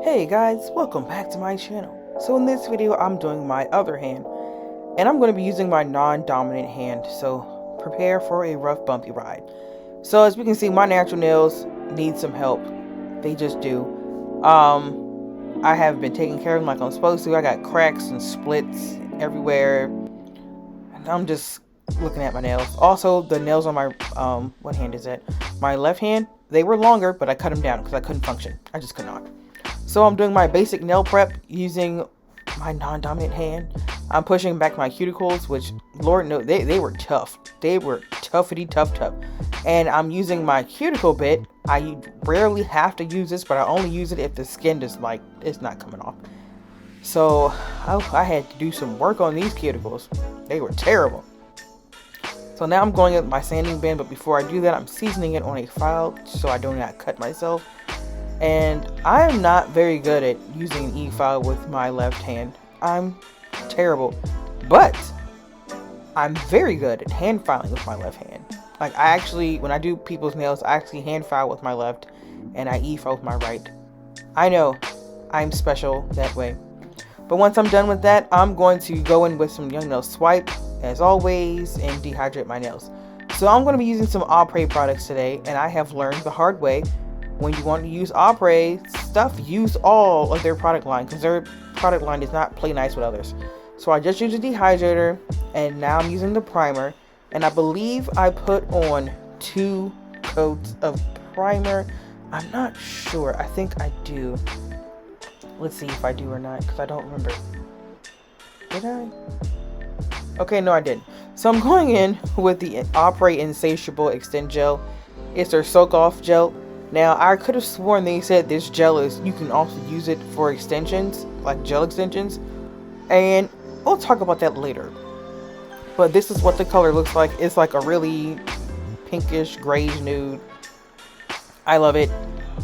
Hey guys, welcome back to my channel. So in this video I'm doing my other hand, and I'm going to be using my non-dominant hand, so prepare for a rough bumpy ride. So as we can see, my natural nails need some help. They just do. I have been taking care of them like I'm supposed to. I got cracks and splits everywhere, and I'm just looking at my nails. Also, the nails on my, what hand is that? My left hand, they were longer, but I cut them down because I couldn't function. I just could not. So I'm doing my basic nail prep using my non-dominant hand. I'm pushing back my cuticles, which, Lord knows, they were tough. They were toughity tough. And I'm using my cuticle bit. I rarely have to use this, but I only use it if the skin is like, it's not coming off. So I had to do some work on these cuticles. They were terrible. So now I'm going with my sanding band, but before I do that, I'm seasoning it on a file so I do not cut myself. And I am not very good at using an e-file with my left hand. I'm terrible. But I'm very good at hand filing with my left hand. Like, I actually, when I do people's nails, I actually hand file with my left and I e-file with my right. I know, I'm special that way. But once I'm done with that, I'm going to go in with some Young Nail Swipe, as always, and dehydrate my nails. So I'm going to be using some Apres products today, and I have learned the hard way. When you want to use Apres stuff, use all of their product line, because their product line does not play nice with others. So I just used a dehydrator, and now I'm using the primer, and I believe I put on 2 coats of primer. I'm not sure. I think I do. Let's see if I do or not, because I don't remember. Did I? Okay, no, I didn't. So I'm going in with the Apres Insatiable Extend Gel. It's their soak off gel. Now, I could have sworn they said this gel is, you can also use it for extensions, like gel extensions, and we'll talk about that later. But this is what the color looks like. It's like a really pinkish, grayish nude. I love it.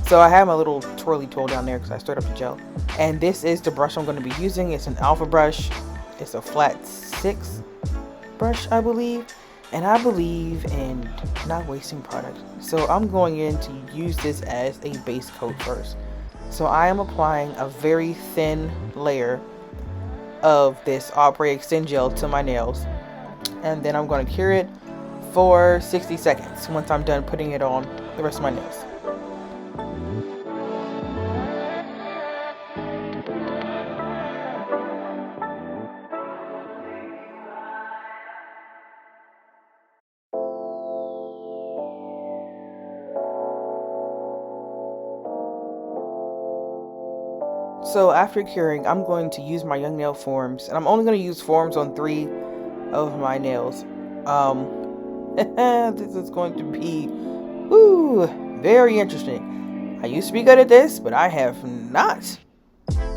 So I have my little twirly tool down there because I stirred up the gel. And this is the brush I'm going to be using. It's an alpha brush. It's a flat 6 brush, I believe. And I believe in not wasting product. So I'm going in to use this as a base coat first. So I am applying a very thin layer of this Apres Extend Gel to my nails. And then I'm going to cure it for 60 seconds once I'm done putting it on the rest of my nails. So after curing, I'm going to use my Young Nail forms, and I'm only going to use forms on 3 of my nails. This is going to be, very interesting. I used to be good at this, but I have not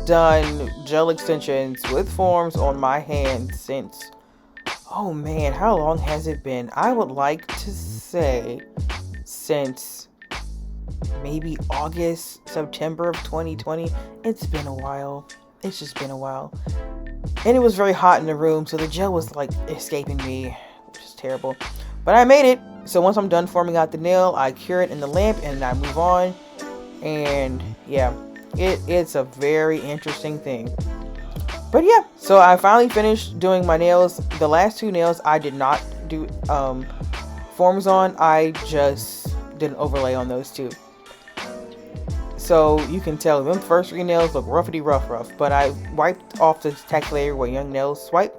done gel extensions with forms on my hand since, oh man, how long has it been? I would like to say since maybe August, September of 2020. It's been a while. It's just been a while. And it was very hot in the room, so the gel was like escaping me, which is terrible. But I made it. So once I'm done forming out the nail, I cure it in the lamp and I move on. And yeah, it's a very interesting thing. But yeah, so I finally finished doing my nails. The last 2 nails I did not do forms on. I just did an overlay on those 2. So you can tell them first 3 nails look roughy rough, but I wiped off the tack layer with Young Nail Swipe,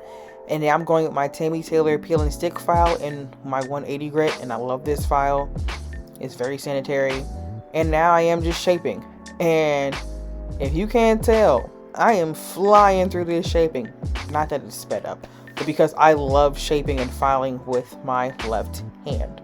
and now I'm going with my Tammy Taylor peel and stick file in my 180 grit, and I love this file. It's very sanitary. And now I am just shaping, and if you can't tell, I am flying through this shaping. Not that it's sped up, but because I love shaping and filing with my left hand.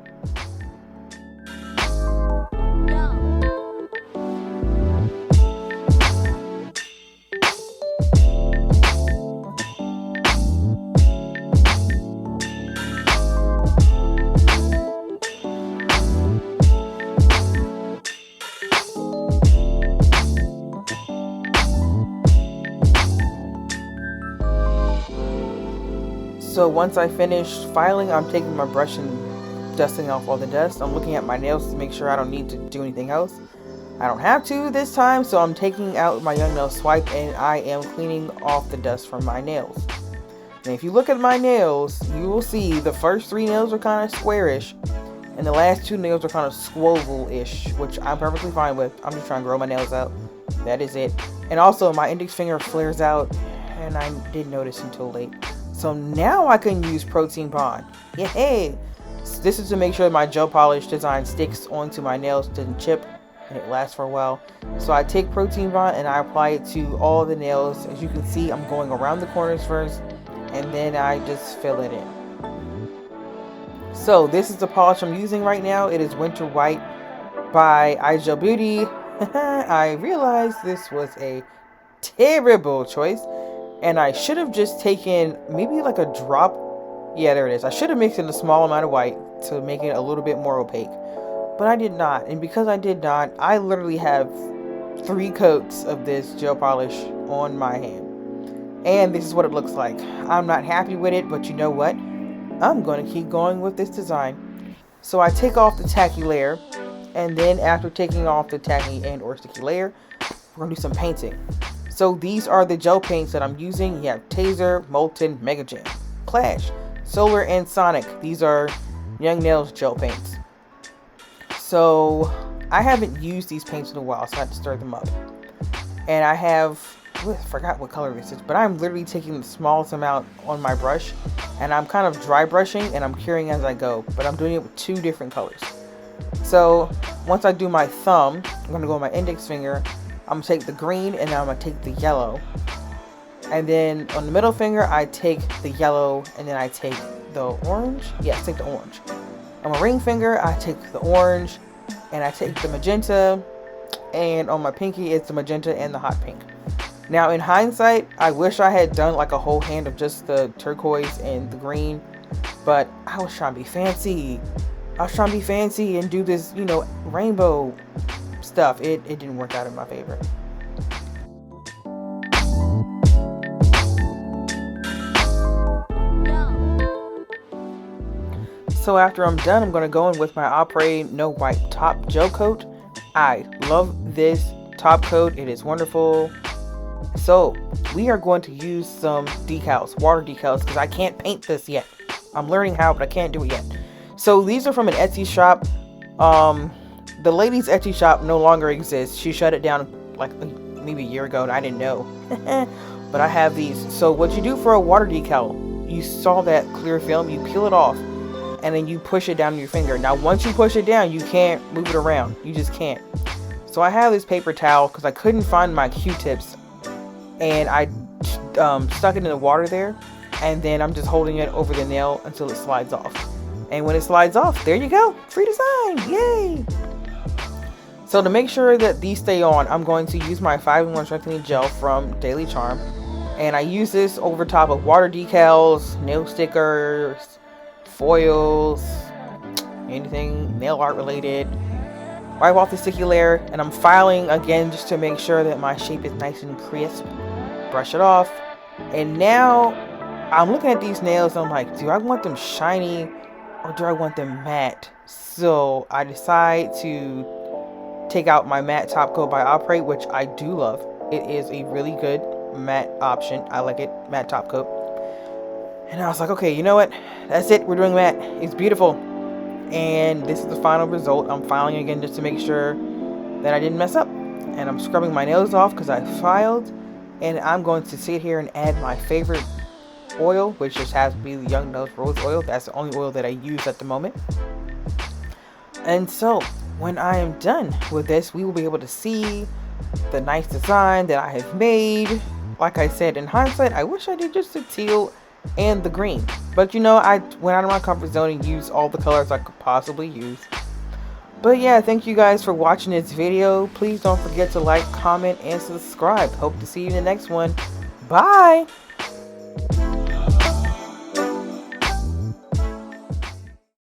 So once I finish filing, I'm taking my brush and dusting off all the dust. I'm looking at my nails to make sure I don't need to do anything else. I don't have to this time, so I'm taking out my Young Nail Swipe and I am cleaning off the dust from my nails. And if you look at my nails, you will see the first 3 nails are kind of squarish and the last 2 nails are kind of swivel-ish, which I'm perfectly fine with. I'm just trying to grow my nails out. That is it. And also my index finger flares out and I didn't notice until late. So now I can use Protein Bond. Yay! This is to make sure my gel polish design sticks onto my nails, doesn't chip, and it lasts for a while. So I take Protein Bond and I apply it to all the nails. As you can see, I'm going around the corners first and then I just fill it in. So this is the polish I'm using right now. It is Winter White by iGel Beauty. I realized this was a terrible choice and I should have just taken maybe like a drop. Yeah, there it is. I should have mixed in a small amount of white to make it a little bit more opaque, but I did not. And because I did not, I literally have 3 coats of this gel polish on my hand. And this is what it looks like. I'm not happy with it, but you know what? I'm going to keep going with this design. So I take off the tacky layer, and then after taking off the tacky and or sticky layer, we're going to do some painting. So these are the gel paints that I'm using. You have Taser, Molten, Mega Jam, Clash, Solar, and Sonic. These are Young Nails gel paints. So I haven't used these paints in a while, so I had to stir them up. And I have, I forgot what color this is, but I'm literally taking the smallest amount on my brush and I'm kind of dry brushing and I'm curing as I go, but I'm doing it with 2 different colors. So once I do my thumb, I'm going to go with my index finger. I'm going to take the green and then I'm going to take the yellow. And then on the middle finger, I take the yellow and then I take the orange. Yes, take the orange. On my ring finger, I take the orange and I take the magenta. And on my pinky, it's the magenta and the hot pink. Now, in hindsight, I wish I had done like a whole hand of just the turquoise and the green. But I was trying to be fancy. I was trying to be fancy and do this, you know, rainbow stuff. It didn't work out in my favor. So after I'm done, I'm going to go in with my Apres No Wipe Top Gel Coat. I love this top coat. It is wonderful. So we are going to use some decals, water decals, because I can't paint this yet. I'm learning how, but I can't do it yet. So these are from an Etsy shop. The lady's Etsy shop no longer exists. She shut it down like maybe a year ago and I didn't know. But I have these. So what you do for a water decal, you saw that clear film, you peel it off and then you push it down your finger. Now once you push it down, you can't move it around. You just can't. So I have this paper towel because I couldn't find my Q-tips and I stuck it in the water there, and then I'm just holding it over the nail until it slides off. And when it slides off, there you go, free design, yay! So to make sure that these stay on, I'm going to use my 5-in-1 strengthening gel from Daily Charm, and I use this over top of water decals, nail stickers, foils, anything nail art related. Wipe off the sticky layer, and I'm filing again just to make sure that my shape is nice and crisp. Brush it off, and now I'm looking at these nails and I'm like, do I want them shiny or do I want them matte? So I decide to take out my matte top coat by Apres, which I do love. It is a really good matte option. I like it, matte top coat. And I was like, okay, you know what? That's it. We're doing matte. It's beautiful. And this is the final result. I'm filing again just to make sure that I didn't mess up. And I'm scrubbing my nails off because I filed. And I'm going to sit here and add my favorite oil, which just has to be the Young Nails Rose Oil. That's the only oil that I use at the moment. And so when I am done with this, we will be able to see the nice design that I have made. Like I said, in hindsight, I wish I did just the teal and the green. But you know, I went out of my comfort zone and used all the colors I could possibly use. But yeah, thank you guys for watching this video. Please don't forget to like, comment, and subscribe. Hope to see you in the next one. Bye!